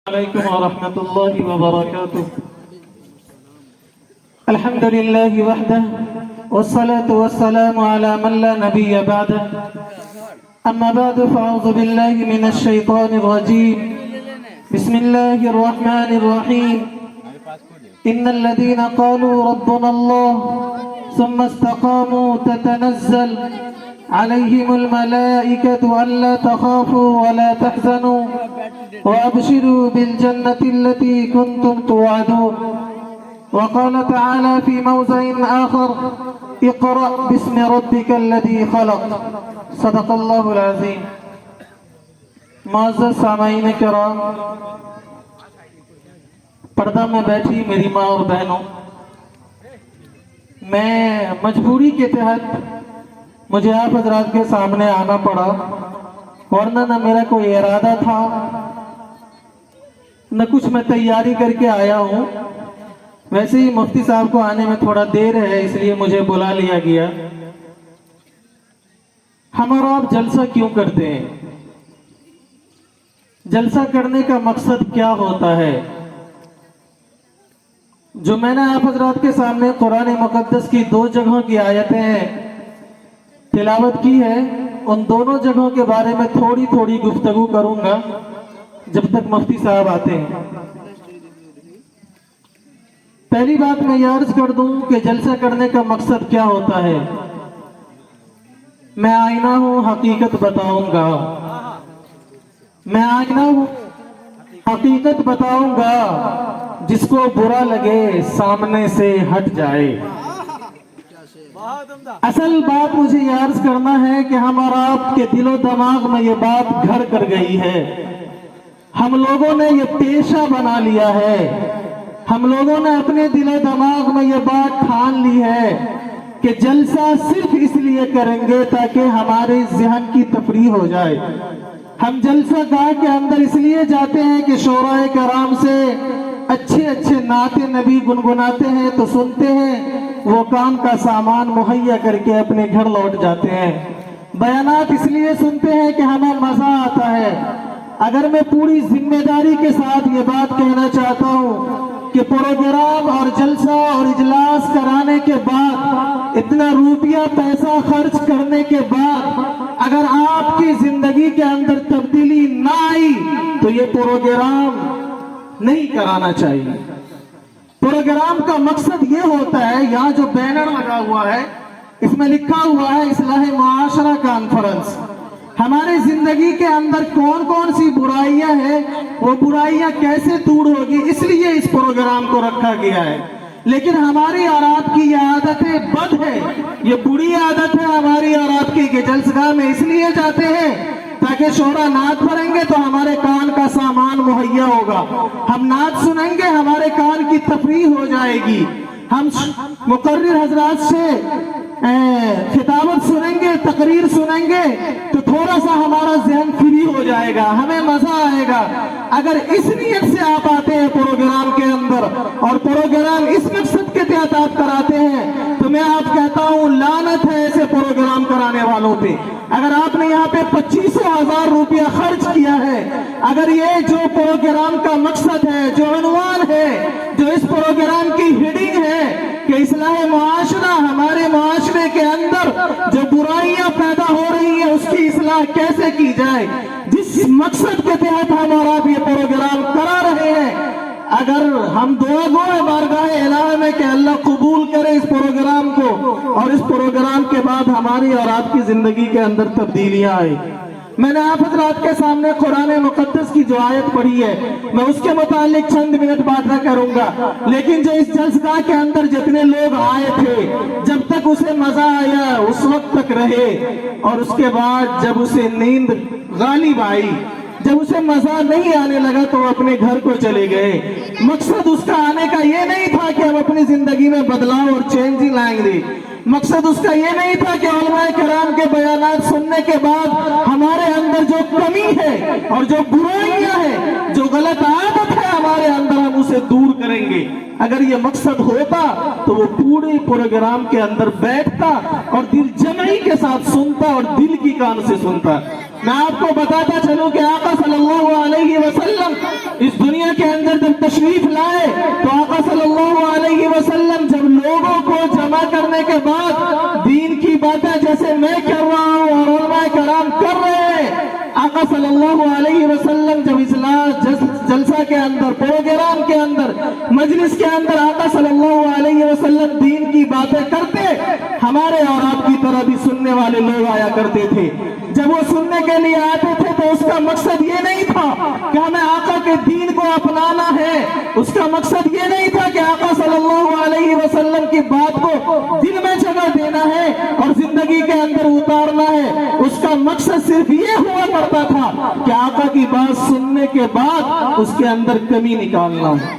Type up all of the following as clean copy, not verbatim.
عليكم ورحمة الله وبركاته. الحمد لله وحده والصلاة والسلام على من لا نبي بعده. أما بعد فأعوذ بالله من الشيطان الرجيم. بسم الله الرحمن الرحيم. إن الذين قالوا ربنا الله ثم استقاموا تتنزل عليهم الملائكة ألا تخافوا ولا تحزنوا وأبشروا بالجنة التي كنتم توعدون. وقال تعالى في موضع آخر: اقرأ باسم ربك الذي خلق. صدق الله العظيم. معزز سامعین کرام، پردہ میں بیٹھی میری ماں اور بہنوں، میں مجبوری کے تحت مجھے آپ حضرات کے سامنے آنا پڑا، ورنہ نہ میرا کوئی ارادہ تھا نہ کچھ میں تیاری کر کے آیا ہوں. ویسے ہی مفتی صاحب کو آنے میں تھوڑا دیر ہے، اس لیے مجھے بلا لیا گیا. ہم اور آپ جلسہ کیوں کرتے ہیں؟ جلسہ کرنے کا مقصد کیا ہوتا ہے؟ جو میں نے آپ حضرات کے سامنے قرآن مقدس کی 2 جگہوں کی آیتیں تلاوت کی ہے، ان دونوں جگہوں کے بارے میں تھوڑی تھوڑی گفتگو کروں گا جب تک مفتی صاحب آتے ہیں. پہلی بات میں یہ عرض کر دوں کہ جلسہ کرنے کا مقصد کیا ہوتا ہے. میں آئینہ ہوں، حقیقت بتاؤں گا. میں آئینہ ہوں، حقیقت بتاؤں گا. جس کو برا لگے سامنے سے ہٹ جائے. اصل بات مجھے یہ عرض کرنا ہے کہ ہم اور آپ کے دل و دماغ میں یہ بات گھر کر گئی ہے. ہم لوگوں نے یہ پیشہ بنا لیا ہے. ہم لوگوں نے اپنے دل و دماغ میں یہ بات ٹھان لی ہے کہ جلسہ صرف اس لیے کریں گے تاکہ ہمارے ذہن کی تفریح ہو جائے. ہم جلسہ گاہ کے اندر اس لیے جاتے ہیں کہ شعراء کرام سے اچھے اچھے نعت نبی گنگناتے ہیں تو سنتے ہیں، وہ کام کا سامان مہیا کر کے اپنے گھر لوٹ جاتے ہیں. بیانات اس لیے سنتے ہیں کہ ہمیں مزہ آتا ہے. اگر میں پوری ذمہ داری کے ساتھ یہ بات کہنا چاہتا ہوں کہ پروگرام اور جلسہ اور اجلاس کرانے کے بعد، اتنا روپیہ پیسہ خرچ کرنے کے بعد اگر آپ کی زندگی کے اندر تبدیلی نہ آئی تو یہ پروگرام نہیں کرانا چاہیے. پروگرام کا مقصد یہ ہوتا ہے، یہاں جو بینر لگا ہوا ہے اس میں لکھا ہوا ہے اصلاح معاشرہ کانفرنس. ہماری زندگی کے اندر کون کون سی برائیاں ہیں، وہ برائیاں کیسے دور ہوگی، اس لیے اس پروگرام کو رکھا گیا ہے. لیکن ہماری اور آپ کی یہ عادتیں بد ہے، یہ بری عادت ہے ہماری اور آپ کی کہ جلسگاہ میں اس لیے جاتے ہیں تاکہ شعراء نعت پڑھیں گے تو ہمارے کان کا سامان مہیا ہوگا. ہم نعت سنیں گے، ہمارے کان کی تفریح ہو جائے گی. ہم مقرر حضرات سے خطابت سنیں گے، تقریر سنیں گے تو تھوڑا سا ہمارا ذہن فری ہو جائے گا، ہمیں مزہ آئے گا. اگر اس نیت سے آپ آتے ہیں پروگرام کے اندر اور پروگرام اس مقصد کے تحت آپ کراتے ہیں تو میں آپ کہتا ہوں لعنت ہے ایسے پروگرام کرانے والوں پہ. اگر آپ نے یہاں پہ 25,000 روپیہ خرچ کیا ہے، اگر یہ جو پروگرام کا مقصد ہے، جو عنوان ہے، جو اس پروگرام کی ہیڈنگ ہے کہ اصلاح معاشرہ، ہمارے معاشرے کے اندر جو برائیاں پیدا ہو رہی ہیں اس کی اصلاح کیسے کی جائے، جس مقصد کے تحت ہم اور آپ یہ پروگرام کرا رہے ہیں، اگر ہم دعا گو بارگاہ الہ میں کہ اللہ قبول کرے اس پروگرام کو اور اس پروگرام کے بعد ہماری اور آپ کی زندگی کے اندر تبدیلیاں آئے. میں نے آپ حضرات کے سامنے قرآن مقدس کی جو آیت پڑھی ہے میں اس کے متعلق چند منٹ بات نہ کروں گا، لیکن جو اس جلسہ کے اندر جتنے لوگ آئے تھے جب تک اسے مزہ آیا اس وقت تک رہے، اور اس کے بعد جب اسے نیند غالب آئی، جب اسے مزہ نہیں آنے لگا تو وہ اپنے گھر کو چلے گئے. مقصد اس کا آنے کا یہ نہیں تھا کہ ہم اپنی زندگی میں بدلاؤ اور چینج ہی لائیں گے. مقصد اس کا یہ نہیں تھا کہ علماء کرام کے بیانات سننے کے بعد ہمارے اندر جو کمی ہے اور جو برائیاں ہیں، جو غلط عادت ہے ہمارے اندر، ہم اسے دور کریں گے. اگر یہ مقصد ہوتا تو وہ پورے پروگرام کے اندر بیٹھتا اور دل جمعی کے ساتھ سنتا اور دل کی کان سے سنتا. میں آپ کو بتاتا چلوں کہ آقا صلی اللہ علیہ وسلم اس دنیا اندر تشریف لائے تو آقا صلی اللہ علیہ وسلم جب لوگوں کو جمع کرنے کے بعد دین کی باتیں جیسے میں کر رہا ہوں اور علماء کرام کر رہے ہیں، آقا صلی اللہ علیہ وسلم جب جلسہ کے اندر، پروگرام کے اندر، مجلس کے اندر آقا صلی اللہ علیہ وسلم دین کی باتیں کرتے، ہمارے اور آپ کی طرح بھی سننے والے لوگ آیا کرتے تھے۔ جب وہ سننے کے لیے آتے تھے تو اس کا مقصد یہ نہیں تھا کہ ہمیں آقا کے دین کو اپنانا ہے، اس کا مقصد یہ نہیں تھا کہ آقا صلی اللہ علیہ وسلم کی بات کو دل میں جگہ دینا ہے اور زندگی کے اندر اتارنا ہے، اس کا مقصد صرف یہ ہوا کرتا تھا کہ آقا کی بات سننے کے بعد اس کے اندر کمی نکالنا ہے،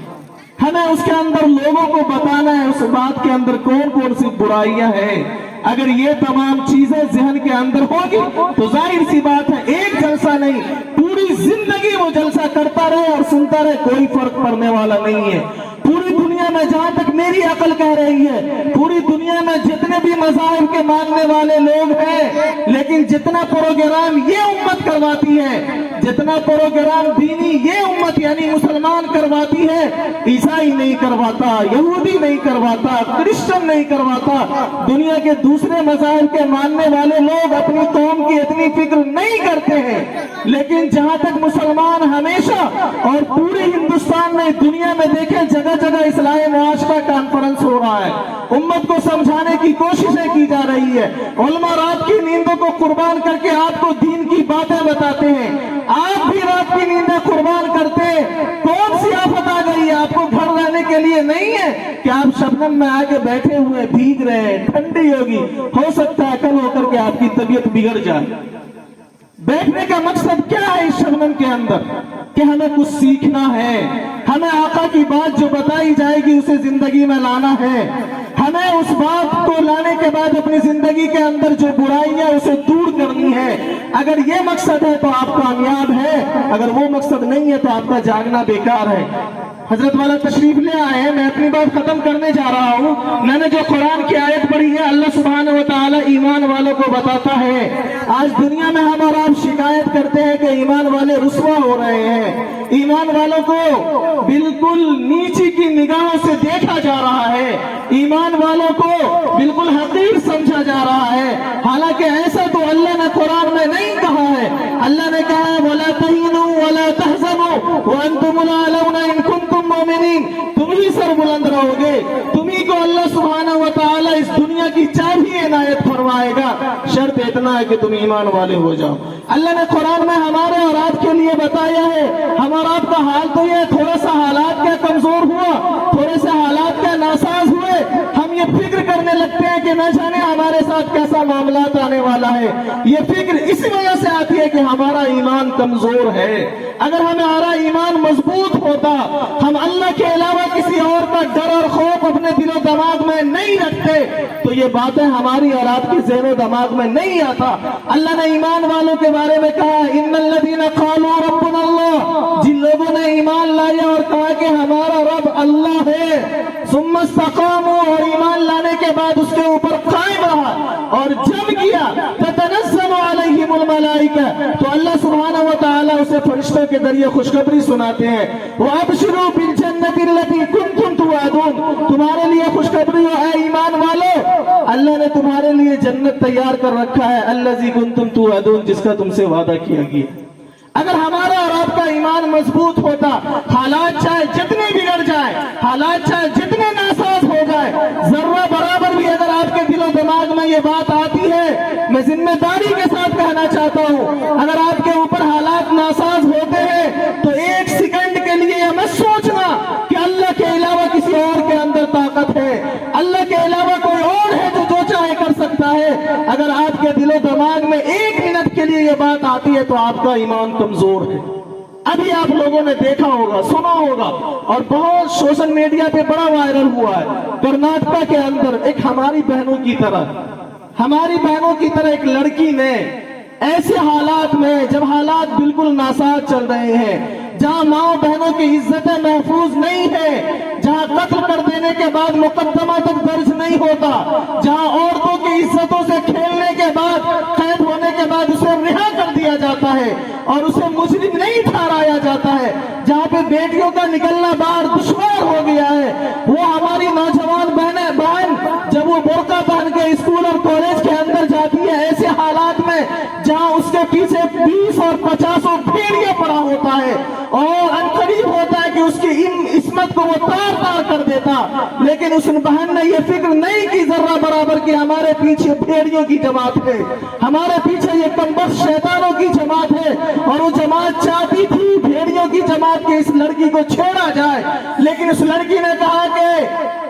ہمیں اس کے اندر لوگوں کو بتانا ہے اس بات کے اندر کون کون سی برائیاں ہیں۔ اگر یہ تمام چیزیں ذہن کے اندر ہوگی تو ظاہر سی بات ہے ایک جلسہ نہیں، پوری زندگی وہ جلسہ کرتا رہے اور سنتا رہے، کوئی فرق پڑنے والا نہیں ہے۔ پوری دنیا میں جہاں تک میری عقل کہہ رہی ہے، پوری دنیا میں جتنے بھی مذاہب کے ماننے والے لوگ ہیں، لیکن جتنا پروگرام یہ امت کرواتی ہے، جتنا پروگرام دینی یہ امت یعنی مسلمان کرواتی ہے، عیسائی نہیں کرواتا، یہودی نہیں کرواتا، کرسچن نہیں کرواتا، دنیا کے دوسرے مذاہب کے ماننے والے لوگ اپنی قوم کی اتنی فکر نہیں کرتے ہیں۔ لیکن جہاں تک مسلمان ہمیشہ اور پورے ہندوستان میں، دنیا میں دیکھیں جگہ جگہ اصلاح معاشرہ کانفرنس ہو رہا ہے، امت کو سمجھانے کی کوششیں کی جا رہی ہے، علماء رات کی نیندوں کو قربان کر کے آپ کو دین کی باتیں بتاتے ہیں، آپ بھی رات کی نیندیں قربان کرتے ہیں۔ کون سی آفت آ گئی ہے؟ آپ کو گھر رہنے کے لیے نہیں ہے کہ آپ شبنم میں آگے بیٹھے ہوئے بھیگ رہے ہیں، ٹھنڈی ہوگی، ہو سکتا ہے کل ہو کر کے آپ کی طبیعت بگڑ جائے۔ بیٹھنے کا مقصد کیا ہے اس شبنم کے اندر؟ کہ ہمیں کچھ سیکھنا ہے، ہمیں آقا کی بات جو بتائی جائے گی اسے زندگی میں لانا ہے، ہمیں اس بات کو لانے کے بعد اپنی زندگی کے اندر جو برائی ہے اسے دور کرنی ہے۔ اگر یہ مقصد ہے تو آپ کامیاب ہے، اگر وہ مقصد نہیں ہے تو آپ کا جاگنا بیکار ہے۔ حضرت والا تشریف لے آئے ہیں، میں اپنی بات ختم کرنے جا رہا ہوں۔ میں نے جو قرآن کی آیت پڑھی ہے، اللہ سبحانہ و تعالی ایمان والوں کو بتاتا ہے۔ آج دنیا میں ہم اور آپ شکایت کرتے ہیں کہ ایمان والے رسوا ہو رہے ہیں، ایمان والوں کو بالکل نیچی کی نگاہوں سے دیکھا جا رہا ہے، ایمان والوں کو بالکل حقیر سمجھا جا رہا ہے، حالانکہ ایسا تو اللہ نے قرآن میں نہیں کہا ہے۔ اللہ نے کہا ہے وَلَا تَهِنُوا وَلَا تَحْزَنُوا وَأَنْتُمُ الْأَعْلَوْنَ إِن كُنتُم مُؤْمِنِينَ، تم ہی سر بلند رہو گے، تم ہی کو اللہ سبحانہ و تعالی اس دنیا کی چابی عنایت فرمائے گا، شرط اتنا ہے کہ تم ایمان والے ہو جاؤ۔ اللہ نے قرآن میں ہمارے اور آپ کے لیے بتایا ہے۔ ہمارا آپ کا حال تو یہ تھوڑا سا حالات کیا کمزور ہوا، تھوڑے سے حالات کیا ناساز ہوئے، ہم یہ فکر کرنے لگتے ہیں کہ نہ جانے ہمارے ساتھ کیسا معاملات آنے والا ہے۔ یہ فکر اسی وجہ سے آتی ہے کہ ہمارا ایمان کمزور ہے۔ اگر ہمارا ایمان مضبوط ہوتا، ہم اللہ کے علاوہ کسی اور کا ڈر اور خوف اپنے دل و دماغ میں نہیں رکھتے تو یہ باتیں ہماری اور آپ کی ذہن و دماغ میں نہیں آتا۔ اللہ نے ایمان والوں کے بارے میں کہا ان الذین قالوا ربنا اللہ، جن لوگوں نے ایمان لایا اور کہا کہ ہمارا رب اللہ ہے، ثم استقاموا، اور ایمان لانے کے بعد اس کے اوپر قائم رہا اور جم کیا، تتنزل علیہم الملائکہ، تو اللہ سبحانہ و تعالی اسے فرشتوں کے ذریعے خوشخبری سناتے ہیں، وَأَبْشِرُوا بِالْجَنَّةِ الَّتِي كُنتُمْ تُوعَدُونَ، تمہارے لیے خوشخبری ہے ایمان والو، اللہ نے تمہارے لیے جنت تیار کر رکھا ہے، الَّذِي كُنتُمْ تُوعَدُونَ، جس کا تم سے وعدہ کیا گیا۔ اگر ہمارا اور آپ کا ایمان مضبوط ہوتا، حالات چاہے جتنے بگڑ جائے، حالات چاہے جتنے ناساز ہو جائے، ذرہ برابر بھی اگر آپ کے دل و دماغ میں یہ بات آتی ہے، میں ذمہ داری کے ساتھ کہنا چاہتا ہوں، اگر آپ کے اوپر حالات ناساز ہوتے ہیں تو ایک سیکنڈ کے لیے یہ مت سوچنا کہ اللہ کے علاوہ کسی اور کے اندر طاقت ہے، اللہ کے علاوہ کوئی اور ہے جو چاہے کر سکتا ہے۔ اگر آپ کے دل و دماغ میں ایک منٹ کے لیے یہ بات آتی ہے تو آپ کا ایمان کمزور ہے۔ ابھی آپ لوگوں نے دیکھا ہوگا، سنا ہوگا، اور بہت سوشل میڈیا پہ بڑا وائرل ہوا ہے، کرناٹکا کے اندر ایک ہماری بہنوں کی طرح ایک لڑکی نے ایسے حالات میں، جب حالات بالکل ناساز چل رہے ہیں، جہاں ماں بہنوں کی عزتیں محفوظ نہیں ہے، جہاں قتل کر دینے کے بعد مقدمہ تک درج نہیں ہوتا، جہاں عورتوں کی عزتوں سے کھیلنے کے بعد قید ہونے کے بعد اسے رہا کر دیا جاتا ہے اور اسے مجرم نہیں ٹھہرایا جاتا ہے. جہاں پہ بیٹیوں کا نکلنا باہر دشوار ہو گیا ہے، وہ ہماری نوجوان بہن جب وہ برقع پہن کے اسکول اور کالج کے اندر جاتی ہے ایسے حالات میں جہاں اس کے پیچھے 20 اور 50 بھیڑیا پڑا ہوتا ہے اور عنقریب ہوتا ہے کہ اس کی عصمت کو وہ تار تار کر دیتا، لیکن اس بہن نے یہ فکر نہیں کی ذرہ برابر کہ ہمارے پیچھے بھیڑیوں کی جماعت ہے، ہمارے پیچھے یہ کمبخت شیطانوں کی جماعت ہے، اور وہ جماعت چاہتی تھی بھیڑیوں کی جماعت کے اس لڑکی کو چھوڑا جائے، لیکن اس لڑکی نے کہا کہ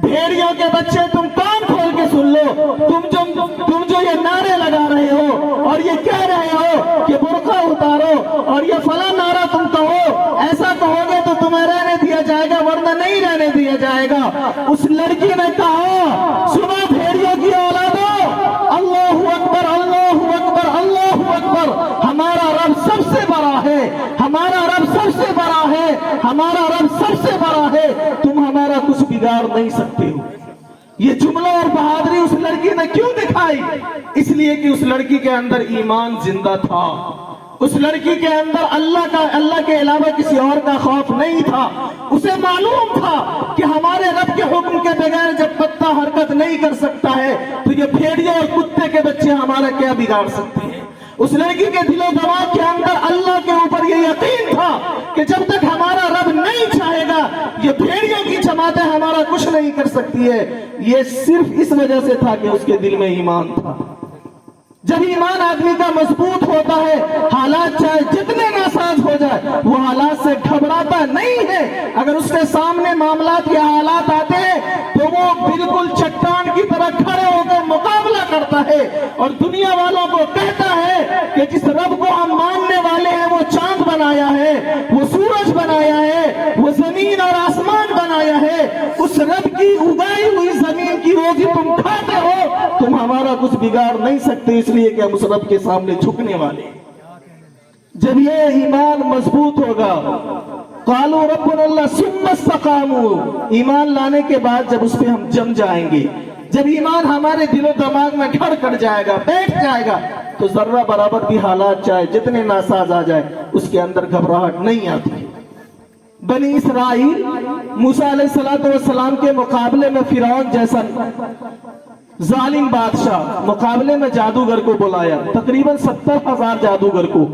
بھیڑیوں کے بچے تم کان کھول کے سن لو، تم جو یہ نعرے لگا رہے ہو اور یہ کہہ رہے ہو کہ برقع اتارو اور یہ فلاں نعرہ تم کہو، ایسا کہو گے تو تمہیں رہنے دیا جائے گا ورنہ نہیں رہنے دیا جائے گا. اس لڑکی نے کہا سنو بھیڑیوں کی اولادو، اللہ اکبر اللہ اکبر اللہ اکبر، ہمارا رب سب سے بڑا ہے، ہمارا رب سب سے بڑا ہے، ہمارا رب سب سے بڑا ہے، تم ہمارا کچھ بگاڑ نہیں سکتے ہو. یہ جملہ اور بہادری اس لڑکی نے کیوں دکھائی؟ اس لیے کہ اس لڑکی کے اندر ایمان زندہ تھا، اس لڑکی کے اندر اللہ کے علاوہ کسی اور کا خوف نہیں تھا. اسے معلوم تھا کہ ہمارے رب کے حکم کے بغیر جب کتا حرکت نہیں کر سکتا ہے تو یہ بھیڑیے اور کتے کے بچے ہمارا کیا بگاڑ سکتے ہیں. اس لڑکی کے دل و دماغ کے اندر اللہ کے اوپر یہ یقین تھا کہ جب تک ہمارا رب نہیں چاہے گا یہ بھیڑیوں کی جماعتیں ہمارا کچھ نہیں کر سکتی ہے. یہ صرف اس وجہ سے تھا کہ اس کے دل میں ایمان تھا. جب ایمان آدمی کا مضبوط ہوتا ہے حالات چاہے جتنے ناساز ہو جائے وہ حالات سے گھبراتا نہیں ہے. اگر اس کے سامنے معاملات یا حالات آتے ہیں تو وہ بالکل چٹان کی طرح کھڑے ہو کر مقابلہ کرتا ہے اور دنیا والوں کو کہتا ہے کہ جس رب کو ہم ماننے والے ہیں وہ چاند بنایا ہے، وہ سورج بنایا ہے، وہ زمین اور آسمان بنایا ہے، اس رب کی اگائی ہوئی زمین کی روزی تم کھاتے ہو، تم ہمارا کچھ بگاڑ نہیں سکتے، اس لیے کہ ہم اس رب کے سامنے جھکنے والے. جب یہ ایمان مضبوط ہوگا قالوا ربنا اللہ ثم استقاموا، ایمان لانے کے بعد جب اس پہ ہم جم جائیں گے، جب ایمان ہمارے دل و دماغ میں گھر کر جائے گا، بیٹھ جائے گا، تو ذرہ برابر بھی حالات چاہے جتنے ناساز آ جائے اس کے اندر گھبراہٹ نہیں آتی. بنی اسرائیل موسیٰ علیہ السلام کے مقابلے میں فرعون جیسا ظالم بادشاہ مقابلے میں جادوگر کو بلایا، تقریباً 70,000 جادوگر کو،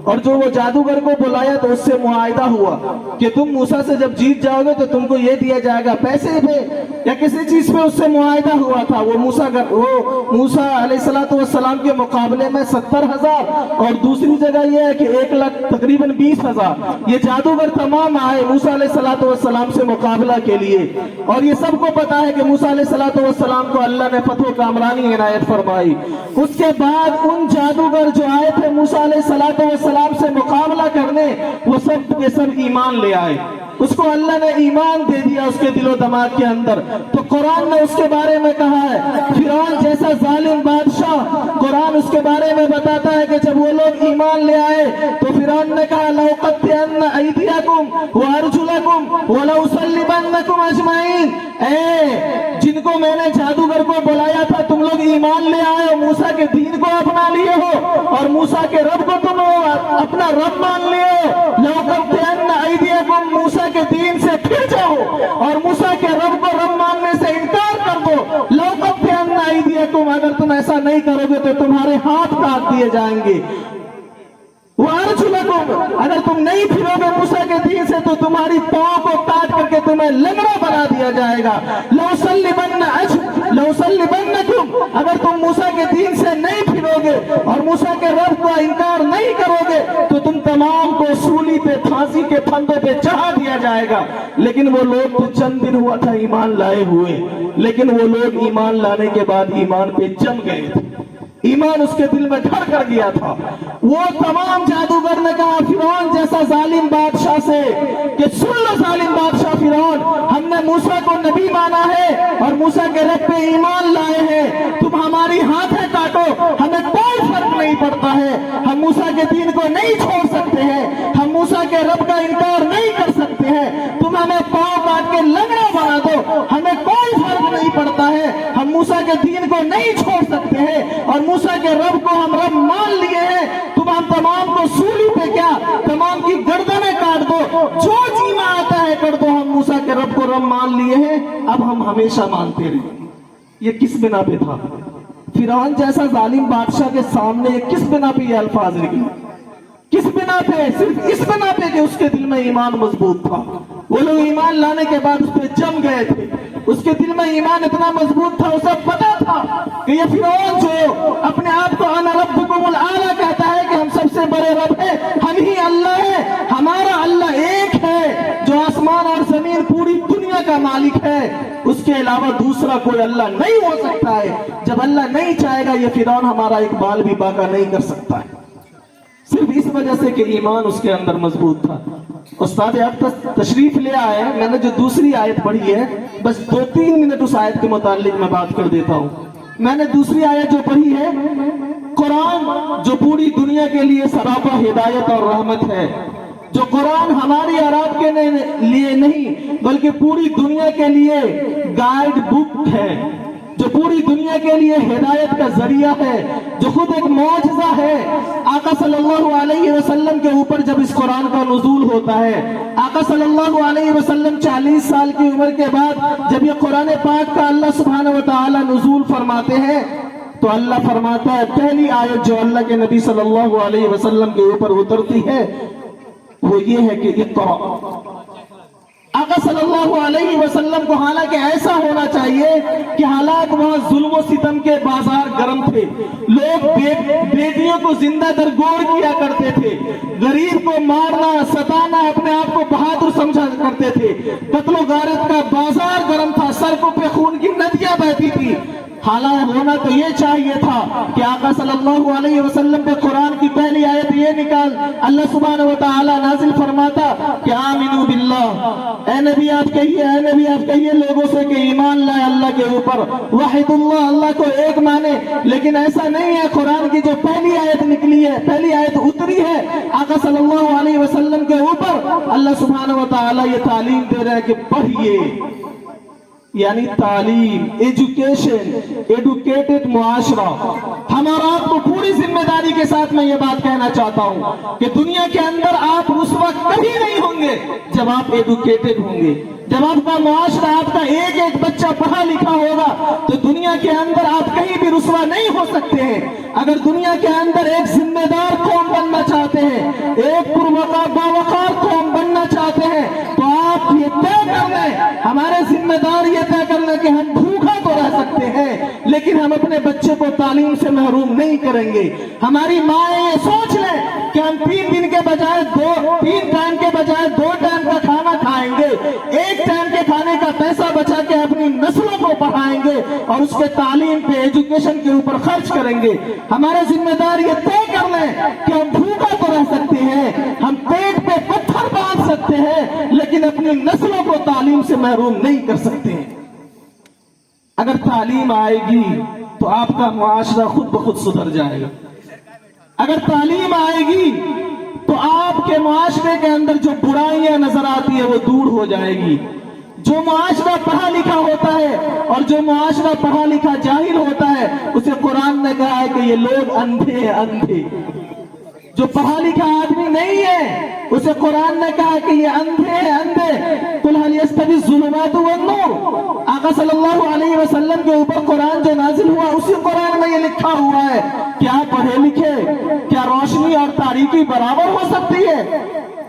اور جو وہ جادوگر کو بلایا تو اس سے معاہدہ ہوا کہ تم موسیٰ سے جب جیت جاؤ گے تو تم کو یہ دیا جائے گا، پیسے پہ یا کسی چیز پہ اس سے معاہدہ ہوا تھا. وہ موسیٰ علیہ السلام کے مقابلے میں 70,000، اور دوسری جگہ یہ ہے کہ 1,00,000 تقریباً 20,000 یہ جادوگر تمام آئے موسیٰ علیہ السلام سے مقابلہ کے لیے. اور یہ سب کو پتا ہے کہ موسیٰ علیہ السلام کو اللہ نے فتح و کامرانی عنایت فرمائی. اس کے بعد ان جادوگر جو آئے تھے موسیٰ علیہ السلام سے مقابلہ کرنے وہ سب کے سب ایمان لے آئے. اس کو اللہ نے ایمان دے دیا اس کے دل و دماغ کے اندر. تو قرآن نے اس کے بارے میں کہا ہے فرعون جیسا ظالم بادشاہ، قرآن اس کے بارے میں بتاتا ہے کہ جب وہ لوگ ایمان لے آئے تو فرعون نے کہا لَأُقَطِّعَنَّ أَيْدِيَكُمْ وَأَرْجُلَكُمْ وَلَأُصَلِّبَنَّكُمْ أَجْمَعِينَ. جن کو میں نے جادوگر کو بلایا تھا تم لوگ ایمان لے آئے ہو، موسیٰ کے دین کو اپنا لیے ہو اور موسیٰ کے رب کو تم اپنا رب مان لیے ہو. لَأُقَطِّعَنَّ أَيْدِيَكُمْ موسیٰ کے دین سے پھر جاؤ اور موسیٰ کے رب کو رب ماننے سے انکار کر دو. لَأُقَطِّعَنَّ أَيْدِيَكُمْ اگر تم ایسا نہیں کرو گے تو تمہارے ہاتھ کاٹ دیے جائیں گے. وَأَرْجُلَكُمْ اگر تم نہیں پھرو گے موسیٰ کے دین سے تو تمہاری پاؤں کو کاٹ کر کے تمہیں لنگڑا بنا دیا جائے گا. لَأُصَلِّبَنَّكُمْ اگر تم موسیٰ کے دین سے نہیں پھرو گے اور موسیٰ کے رب کا انکار نہیں کرو گے تو تم تمام کو سولی پہ پھانسی کے پھندوں پہ چڑھا دیا جائے گا. لیکن وہ لوگ تو چند دن ہوا تھا ایمان لائے ہوئے، لیکن وہ لوگ ایمان لانے کے بعد ایمان پہ جم گئے تھے، ایمان اس کے دل میں گھر کر گیا تھا. وہ تمام جادوگر نے کہا فرعون جیسا ظالم بادشاہ سے کہ سن لو ظالم بادشاہ فرعون، ہم نے موسیٰ کو نبی مانا ہے اور موسیٰ کے رب پہ ایمان لائے ہیں، تم ہماری ہاتھیں کاٹو ہمیں کوئی فرق نہیں پڑتا ہے، ہم موسیٰ کے دین کو نہیں چھوڑ سکتے ہیں، ہم موسیٰ کے رب کا انکار نہیں کر سکتے ہیں، تم ہمیں پاؤں کاٹ کے لنگڑا بنا دو ہمیں کوئی فرق نہیں پڑتا ہے، ہم موسیٰ کے دین کو نہیں چھوڑ سکتے ہیں اور موسیٰ کے رب کو ہم رب مان لیے ہیں، تم ہم تمام کو سولی پہ کیا تمام کی گردنیں کاٹ دو، جو جی میں آتا ہے کر دو، ہم موسیٰ کے رب کو رب مان لیے ہیں، اب ہم ہمیشہ مانتے رہیں۔ یہ کس بنا پہ تھا؟ فرعون جیسا ظالم بادشاہ کے سامنے یہ کس بنا پہ یہ الفاظ نکلے؟ کس بنا پہ؟ صرف اس بنا پہ کہ اس کے دل میں ایمان مضبوط تھا۔ وہ لوگ ایمان لانے کے بعد اس پہ جم گئے تھے، اس کے دل میں ایمان اتنا مضبوط تھا، اسے پتا تھا کہ یہ فرعون جو اپنے آپ کو انا ربکم الاعلی کہتا ہے کہ ہم سب سے بڑے رب ہیں، ہم ہی اللہ ہیں، ہمارا اللہ ایک ہے جو آسمان اور زمین پوری دنیا کا مالک ہے، اس کے علاوہ دوسرا کوئی اللہ نہیں ہو سکتا ہے۔ جب اللہ نہیں چاہے گا یہ فرعون ہمارا ایک بال بھی باقی نہیں کر سکتا ہے، صرف اس وجہ سے کہ ایمان اس کے اندر مضبوط تھا۔ استاد اب تشریف لے آئے، میں نے جو دوسری آیت پڑھی ہے بس 2-3 منٹ اس آیت کے متعلق میں بات کر دیتا ہوں۔ میں نے دوسری آیت جو پڑھی ہے، قرآن جو پوری دنیا کے لیے سراپا ہدایت اور رحمت ہے، جو قرآن ہماری اور آپ کے لیے نہیں بلکہ پوری دنیا کے لیے گائیڈ بک ہے، جو پوری دنیا کے لیے ہدایت کا ذریعہ ہے، جو خود ایک معجزہ ہے۔ آقا صلی اللہ علیہ وسلم کے اوپر جب اس قرآن کا نزول ہوتا ہے، آقا صلی اللہ علیہ وسلم 40 سال کی عمر کے بعد جب یہ قرآن پاک کا اللہ سبحانہ وتعالی نزول فرماتے ہیں تو اللہ فرماتا ہے پہلی آیت جو اللہ کے نبی صلی اللہ علیہ وسلم کے اوپر اترتی ہے وہ یہ ہے کہ اقرأ۔ آقا صلی اللہ علیہ وسلم کو حالانکہ ایسا ہونا چاہیے کہ حالات وہاں ظلم و ستم کے بازار گرم تھے، لوگ بیٹیوں کو زندہ درگور کیا کرتے تھے، غریب کو مارنا ستانا اپنے آپ کو بہادر سمجھا کرتے تھے، قتل و غارت کا بازار گرم تھا، سڑکوں پہ خون کی ندیاں بہتی تھی۔ حالانکہ ہونا تو یہ چاہیے تھا کہ آقا صلی اللہ علیہ وسلم پہ قرآن کی پہلی آیت یہ نکال اللہ سبحانہ وتعالی نازل فرماتا کہ آمنوا باللہ، اے نبی آپ کہیے لوگوں سے کہ ایمان لائے اللہ کے اوپر، وحد اللہ، اللہ کو ایک مانے۔ لیکن ایسا نہیں ہے، قرآن کی جو پہلی آیت نکلی ہے، پہلی آیت اتری ہے آقا صلی اللہ علیہ وسلم کے اوپر، اللہ سبحانہ وتعالی یہ تعلیم دے رہا ہے کہ پڑھیے، یعنی تعلیم، ایجوکیشن، ایڈوکیٹڈ معاشرہ۔ ہمارا آپ کو پوری ذمہ داری کے ساتھ میں یہ بات کہنا چاہتا ہوں کہ دنیا کے اندر آپ رسوا کبھی نہیں ہوں گے جب آپ ایڈوکیٹڈ ہوں گے، جب آپ کا معاشرہ، آپ کا ایک ایک بچہ پڑھا لکھا ہوگا تو دنیا کے اندر آپ کہیں بھی رسوا نہیں ہو سکتے ہیں۔ اگر دنیا کے اندر ایک ذمہ دار قوم بننا چاہتے ہیں، ایک باوقار قوم بننا چاہتے ہیں تو آپ یہ طے کر لیں، ہمارے ذمہ دار یہ طے کر لیں کہ ہم بھوکا تو رہ سکتے ہیں لیکن ہم اپنے بچے کو تعلیم سے محروم نہیں کریں گے۔ ہماری مائیں یہ سوچ لیں کہ ہم 3 ٹائم کے بجائے 2 ٹائم کا کھانا کھائیں گے، 1 ٹائم کے کھانے کا پیسہ بچا کے اپنی نسلوں کو پڑھائیں گے اور اس کے تعلیم پہ، ایجوکیشن کے اوپر خرچ کریں گے۔ ہمارے ذمہ دار یہ طے کر لیں کہ ہم بھوکا تو رہ سکتے ہیں، ہم پیٹ پہ پتھر باندھ سکتے ہیں لیکن اپنی نسلوں کو تعلیم سے محروم نہیں کر سکتے ہیں۔ اگر تعلیم آئے گی تو آپ کا معاشرہ خود بخود سدھر جائے گا۔ اگر تعلیم آئے گی تو آپ کے معاشرے کے اندر جو برائیاں نظر آتی ہے وہ دور ہو جائے گی۔ جو معاشرہ پڑھا لکھا ہوتا ہے اور جو معاشرہ پڑھا لکھا جاہل ہوتا ہے اسے قرآن نے کہا ہے کہ یہ لوگ اندھے ہیں، اندھے۔ جو پڑھا لکھا آدمی نہیں ہے اسے قرآن نے کہا کہ یہ اندھے ہیں، اندھے۔ قل هل يستوي الظلمات والنور، آقا صلی اللہ علیہ وسلم کے اوپر قرآن جو نازل ہوا اسی قرآن میں یہ لکھا ہوا ہے کیا پڑھے لکھے، کیا روشنی اور تاریکی برابر ہو سکتی ہے؟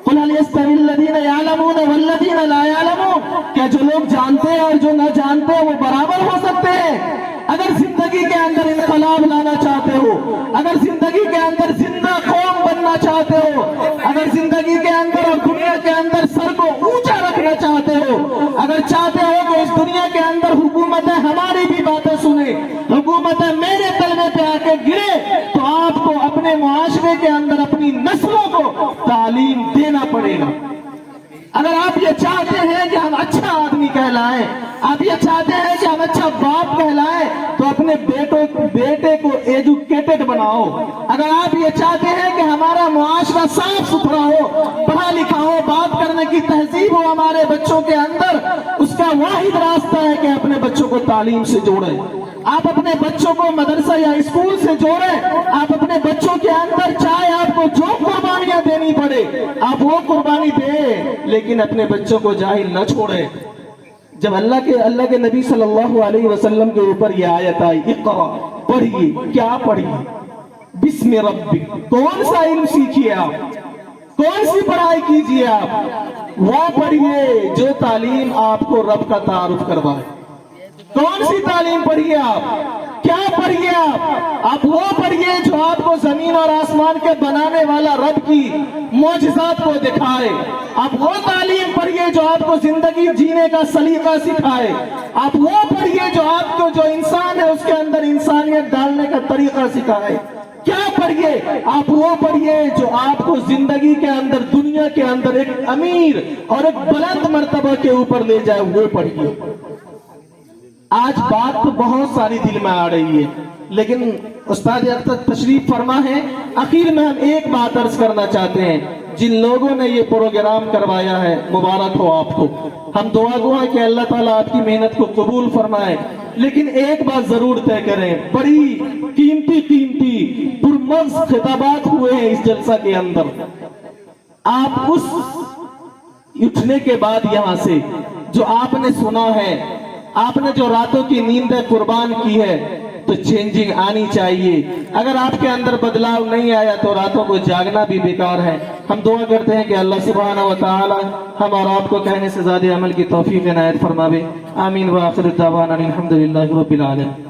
قل هل يستوي الذين يعلمون والذين لا يعلمون، کیا جو لوگ جانتے ہیں اور جو نہ جانتے ہیں وہ برابر ہو سکتے ہیں؟ اگر زندگی کے اندر انقلاب لانا چاہتے ہو، اگر زندگی کے اندر زندہ قوم بننا چاہتے ہو، اگر زندگی کے اندر اور دنیا کے اندر سر کو اونچا رکھنا چاہتے ہو، اگر چاہتے ہو کہ اس دنیا کے اندر حکومتیں ہماری بھی باتیں سنیں، حکومتیں میرے تلوے پہ آ کے گرے، تو آپ کو اپنے معاشرے کے اندر اپنی نسلوں کو تعلیم دینا پڑے گا۔ اگر آپ یہ چاہتے ہیں کہ ہم اچھا آدمی کہلائیں، آپ یہ چاہتے ہیں کہ ہم اچھا باپ کہلائیں تو اپنے بیٹے کو ایجوکیٹڈ بناؤ. اگر آپ یہ چاہتے ہیں کہ ہمارا معاشرہ صاف ستھرا ہو، پڑھا لکھا ہو، بات کرنے کی تہذیب ہو ہمارے بچوں کے اندر، اس کا واحد راستہ ہے کہ اپنے بچوں کو تعلیم سے جوڑیں. آپ اپنے بچوں کو مدرسہ یا اسکول سے جوڑیں. آپ اپنے بچوں کے اندر چاہے آپ کو جو قربانیاں دینی پڑے آپ وہ قربانی دیں، لیکن اپنے بچوں کو جاہل نہ چھوڑیں. جب اللہ کے نبی صلی اللہ علیہ وسلم کے اوپر یہ آیت آئی اقرا، پڑھیے، کیا پڑھیے؟ بسم ربک. کون سا علم سیکھیے آپ؟ کون سی پڑھائی کیجیے آپ؟ وہ پڑھیے جو تعلیم آپ کو رب کا تعارف کروائے. کون سی تعلیم پڑھیے آپ؟ کیا پڑھیے آپ وہ پڑھیے جو آپ کو زمین اور آسمان کے بنانے والا رب کی معجزات کو دکھائے. آپ وہ تعلیم پڑھیے جو آپ کو زندگی جینے کا سلیقہ سکھائے. آپ وہ پڑھیے جو آپ کو جو انسان ہے اس کے اندر انسانیت ڈالنے کا طریقہ سکھائے. کیا پڑھیے؟ آپ وہ پڑھیے جو آپ کو زندگی کے اندر، دنیا کے اندر ایک امیر اور ایک بلند مرتبہ کے اوپر لے جائے، وہ پڑھیے. آج بات تو بہت ساری دل میں آ رہی ہے، لیکن استاد اختر تشریف فرما ہے. آخر میں ہم ایک بات عرض کرنا چاہتے ہیں، جن لوگوں نے یہ پروگرام کروایا ہے مبارک ہو آپ کو. ہم دعا گو ہیں کہ اللہ تعالیٰ آپ کی محنت کو قبول فرمائے. لیکن ایک بات ضرور طے کریں، بڑی قیمتی پرمغز خطابات ہوئے ہیں اس جلسہ کے اندر. آپ اس اٹھنے کے بعد یہاں سے جو آپ نے سنا ہے، آپ نے جو راتوں کی نیندیں قربان کی ہے، تو چینجنگ آنی چاہیے. اگر آپ کے اندر بدلاؤ نہیں آیا تو راتوں کو جاگنا بھی بیکار ہے. ہم دعا کرتے ہیں کہ اللہ سبحانہ و تعالی ہم اور آپ کو کہنے سے زیادہ عمل کی توفیق عنایت فرماوے. آمین. وآخر دعوانا الحمدللہ رب العالمین.